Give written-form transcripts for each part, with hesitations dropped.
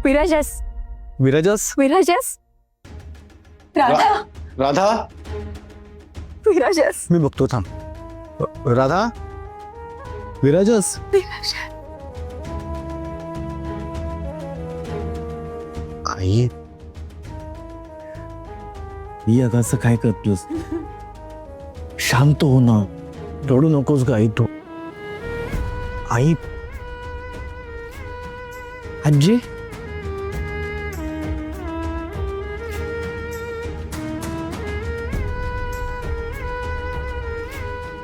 विराजस विराजस विराजस राधा राधा विराजस मी बघतो थांब राधा विराजस विराजस आई ही आता असं काय करतोस शांत हो ना रडू नकोस ग आई तू आई आजी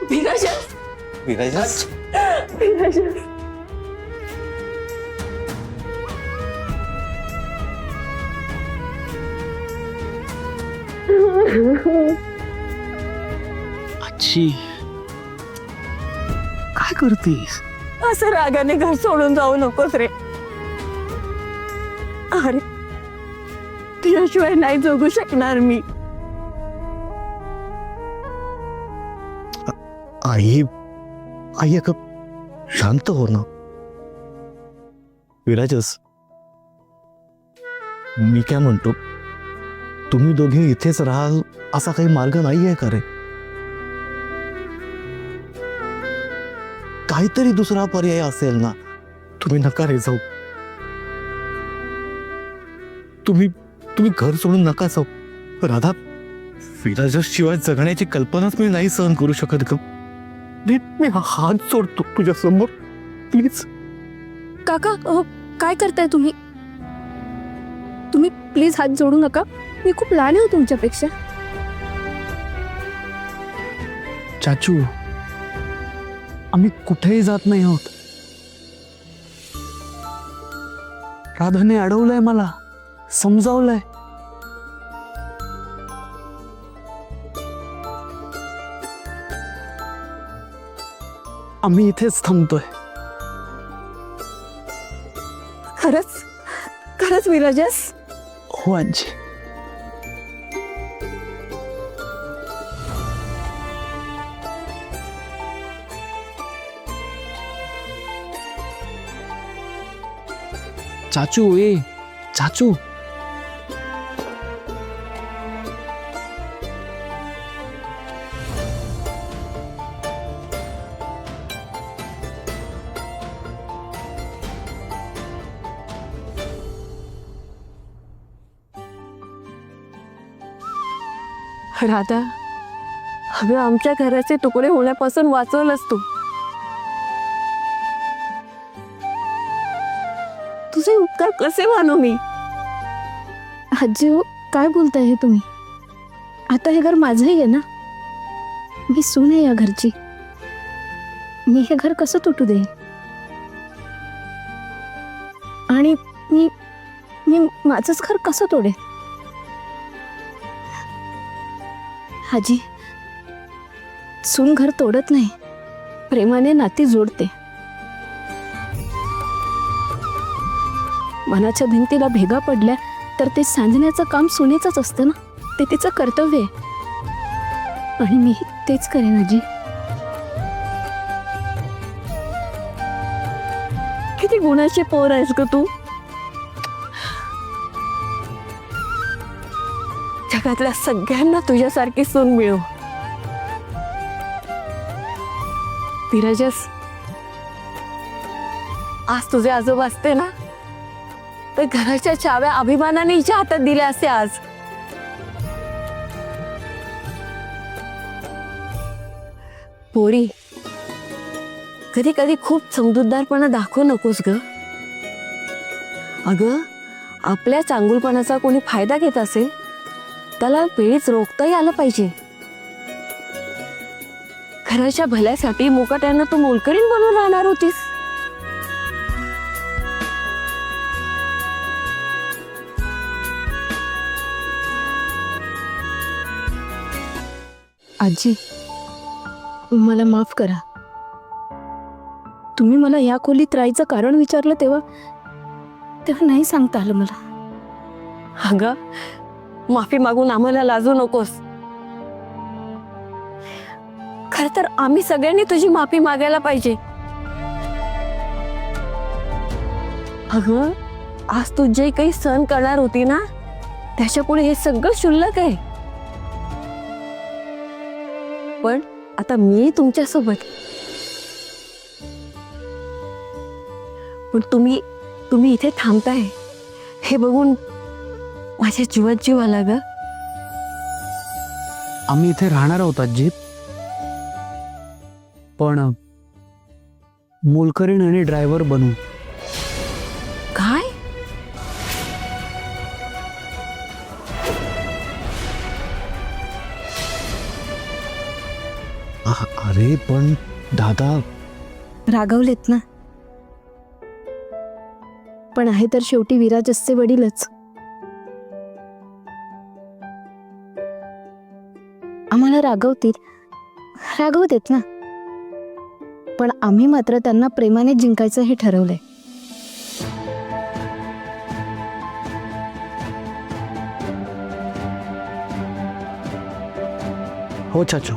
विराजस विराजस विराजस आजी काय करतेस असं रागाने घर सोडून जाऊ नकोस रे अरे तिच्याशिवाय नाही जगू शकणार मी आई आई अगं शांत हो ना विराजस मी काय म्हणतो तुम्ही दोघे इथेच राहाल असा काही मार्ग नाही आहे का रे काहीतरी दुसरा पर्याय असेल ना तुम्ही नका रे जाऊ तुम्ही तुम्ही घर सोडून नका जाऊ राधा विराजस शिवाय जगण्याची कल्पनाच मी नाही सहन करू शकत ग मी हात सोडतो तुझ्या समोर प्लीज काका काय करताय तुम्ही तुम्ही प्लीज हात जोडू नका मी खूप लहान आहे तुमच्यापेक्षा चाचू आम्ही कुठेही जात नाही आहोत राधाने अडवलंय मला समजावलंय आम्ही इथेच थांबतोय खरंच खरंच विराजस हो आजी चाचू चाचू राधा अगं आमच्या घराचे तुकडे होण्यापासून वाचवलंस तू तुझे उपकार कसे मानू मी आजी हो काय बोलताय हे तुम्ही आता हे घर माझंही आहे ना मी सून आहे या घरची मी हे घर कसं तुटू देईन आणि मी मी माझंच घर कसं तोडे आजी सून घर तोडत नाही प्रेमाने नाती जोडते मनाच्या भिंतीला भेगा पडल्या तर ते सांधण्याचं काम सुनेचंच असतं ना ते तिचं कर्तव्य आहे आणि मी तेच करेन आजी किती गुणाची पोर आहेस ग तू जगातल्या सगळ्यांना तुझ्यासारखी सून मिळो विराजस आज तुझे आजोबा असते ना तर घराच्या चाव्या अभिमानाने हिच्या हातात दिल्या असते आज पोरी कधी कधी खूप समजूतदारपणा दाखवू नकोस ग अगं आपल्या चांगुलपणाचा कोणी फायदा घेत असेल त्याला वेळीच रोखताही आलं पाहिजे घराच्या भल्यासाठी मुकाट्यानं तू मोलकरीण बनून राहणार होतीस आजी मला माफ करा तुम्ही मला या खोलीत राहायचं कारण विचारलं तेव्हा नाही सांगता आलं मला अगं माफी मागून आम्हाला लाजू नकोस खर तर आम्ही सगळ्यांनी तुझी माफी मागायला पाहिजे अगं आज तू जे काही सहन करणार होती ना त्याच्या पुढे हे सगळं क्षुल्लक आहे. पण आता मी तुमच्यासोबत. पण तुम्ही इथे थांबताय हे बघून माझ्या जीवात जीव आला ग. आम्ही इथे राहणार आहोत आजी, पण मोलकरीण आणि ड्रायव्हर बनू. काय? अरे पण दादा, रागवलेत ना. पण आहे तर शेवटी विराजसचे वडीलच. आम्हाला रागवू देत ना. पण आम्ही मात्र त्यांना प्रेमाने जिंकायचं हे ठरवलंय. हो चाचू,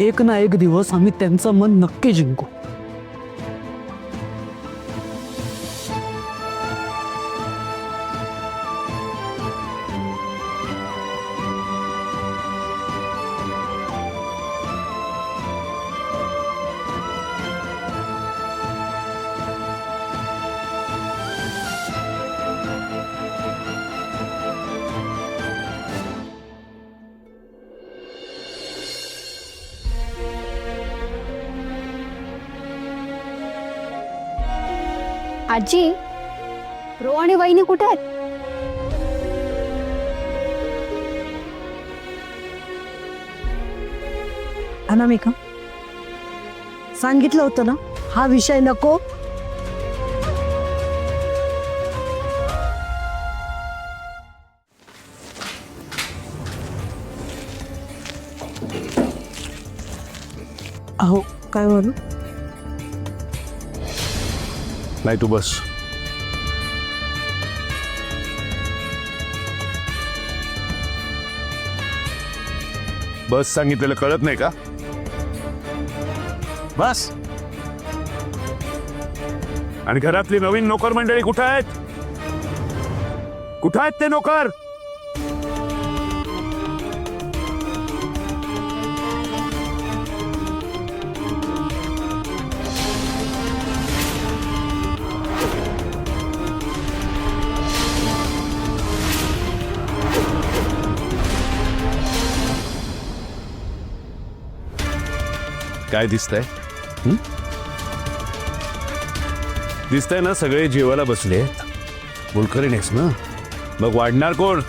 एक ना एक दिवस आम्ही त्यांचं मन नक्की जिंकू. आजी, रो आणि वहिनी कुठे आहेत? अनामिका, सांगितलं होतं ना हा विषय नको. अहो काय बोलू. नाही तू बस. बस सांगितलेलं कळत नाही का? बस. आणि घरातली नवीन नोकर मंडळी कुठे आहेत? कुठे आहेत ते नोकर? काय दिसतंय? दिसतंय ना, सगळे जेवायला बसले. मोलकरीण आहेस ना, मग वाढणार कोण?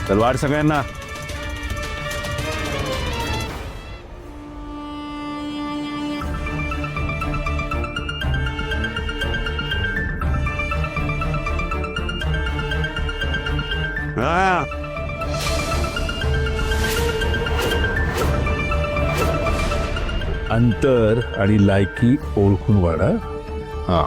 चल वाढ सगळ्यांना. हा, अंतर आणि लायकी ओळखून वाढा. हा.